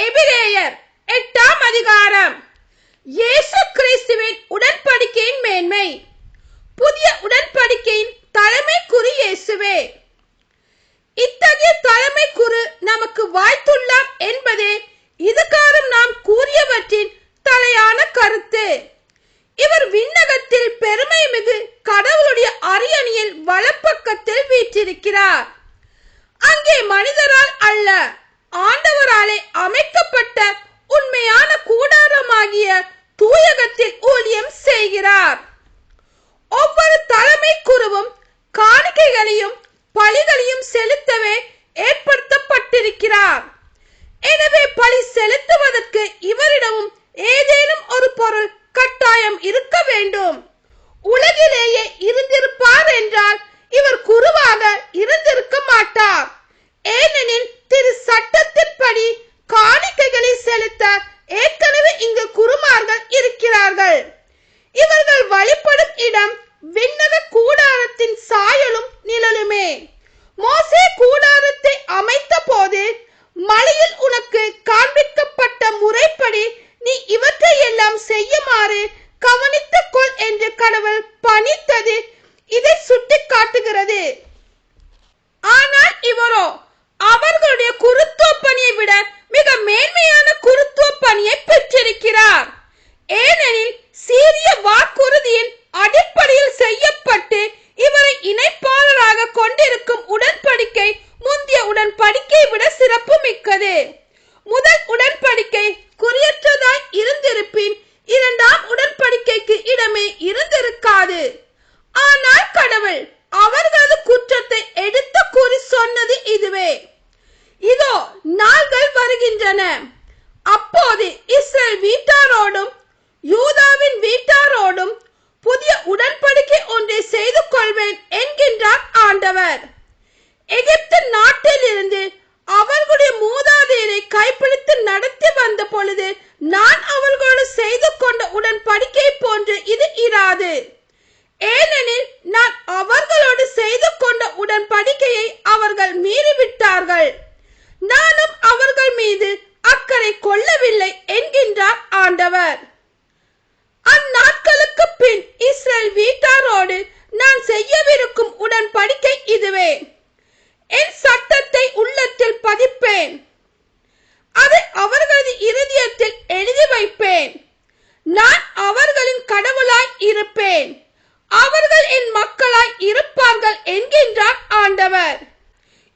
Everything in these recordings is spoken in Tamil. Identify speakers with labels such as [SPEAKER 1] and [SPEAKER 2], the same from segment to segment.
[SPEAKER 1] எபிரேயர் 8ஆம் அதிகாரம். இயேசு கிறிஸ்துவின் உடன்படிக்கையின் மேன்மை. புதிய உடன்படிக்கையின் தலைமை குறி இயேசுவே. இத்தகைய தலைமை குரு நமக்கு வாய்த்துள்ளார் என்பதே இதுகாரும் நாம் கூறியவற்றின் தலையான கருத்து. இவர் விண்ணகத்தில் பெருமை மிகு கடவுளுடைய அரியணையில் வலப்பக்கத்தில் வீற்றிருக்கிறார். அங்கே மனிதரால் அல்ல, ஆண்டவராலே அமைக்கப்பட்ட உண்மையான கூடாரமாகிய தூயகத்தில் ஊழியம் செய்கிறார். ஒவ்வொரு தலைமை குருவும் காணிக்கைகளையும் பலிகளையும் செலுத்தவே ஏற்படுத்தப்பட்டிருக்கிறார். எனவே பலி செலுத்துவதற்கு இவரிடமும் ஏதேனும் ஒரு பொருள் கட்டாயம் இருக்க வேண்டும். உலகிலேயே இருந்திருப்பார் என்றால் இவர் குருவாக இருந்திருக்க மாட்டார். ஏனெனில் திரு சட்டத்தின்படி காணிக்கைகளை செலுத்த ஏற்கனவே இங்கு குருமார்கள் இருக்கிறார்கள். இவர்கள் வழிபடும் இடம் விண்ணக கூடாரத்தின் சாயலும் நிழலுமே. மோசே கூடாரத்தை அமைத்த போது மலையில் உனக்கு காண்பிக்கப்பட்ட முறைப்படி நீ இவற்றை எல்லாம் செய்யுமாறு கவனித்துக் கொள் என்று கடவுள் பணித்தது இதை சுட்டி காட்டுகிறது. ஆனால் இவரோ அவர்களுடைய குருத்துவ பணியை விட மிக மேன்மையான குருத்துவ பணியை பெற்றிருக்கிறார். ஏனெனில் சீரிய வாக்குறுதியின் அடிப்படையில் செய்யப்பட்டு இவரை இணைப்பாளராக கொண்டிருக்கும் உடன்படிக்கை முந்தைய உடன்படிக்கையை விட சிறப்பு மிக்கது. முதல் உடன்படிக்கை குறியற்றதாய் இருந்திருப்பின் இரண்டாம் உடன்படிக்கைக்கு இடமே இருந்திருக்காது. ஆனால் கடவுள் அவர்களது குற்றத்தை எடுத்து கூறி சொன்னது இதுவே: இதோ நாள்கள் வருகின்றன, அப்போது இஸ்ரேல் வீட்டாரோடும் யூதாவின் வீட்டாரோடும் புதிய உடன்படிக்கை ஒன்றை செய்து கொள்வேன் என்கின்றார் ஆண்டவர். எகிப்து நாட்டில் இருந்து அவர்களுடைய மூதாதையரை கைப்பிடித்து நடத்தி வந்த பொழுது நான் அவர்களோடு செய்து கொண்ட உடன்படிக்கை போன்று இது இராது. ஏனெனில் நான் அவர்களோடு செய்து கொண்ட உடன்படிக்கையை அவர்கள் மீறிவிட்டார்கள், நானும் அவர்கள் மீது அக்கறை கொள்ளவில்லை என்கின்றார் ஆண்டவர். அந்நாட்களுக்கு பின் இஸ்ரேல் வீட்டாரோடு நான் செய்யவிருக்கும் உடன்படிக்கை இதுவே: என் சட்டத்தை உள்ளத்தில் பதிப்பேன், அதை அவர்களது இருதயத்தில் எழுதி வைப்பேன். நான் அவர்களின் கடவுளாய் இருப்பேன், அவர்கள் என் மக்களாய் இருப்பார்கள் என்கின்றார் ஆண்டவர்.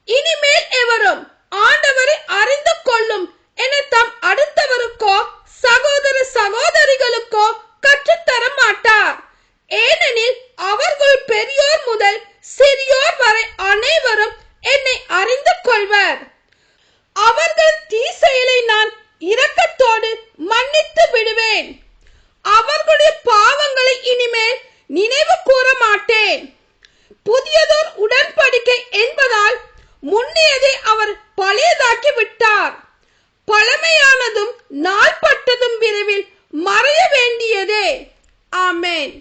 [SPEAKER 1] இனிமேல் எவரும் ஆண்டவரை அறிந்து கொள்ளும் என தம் அடுத்தவருக்கோ சகோதர சகோதரிகளுக்கோ கற்றுத்தர மாட்டார். ஏனெனில் அவர்கள் பெரியோர் முதல் சிறியோர் வரை அனைவரும் என்னை அறிந்து கொள்வர். அவர்கள் தீ செயலை நான் இரக்கத்தோடு மன்னித்து விடுவேன். அவர்களுடைய பாவங்களை இனிமேல் நினைவு கூற மாட்டேன். புதியதோர் உடன்படிக்கை என்பதால் முன்னையதை அவர் பழையதாக்கி விட்டார். பழமையானதும் நாள்பட்டதும் விரைவில் மறைய வேண்டியதே. ஆமென்.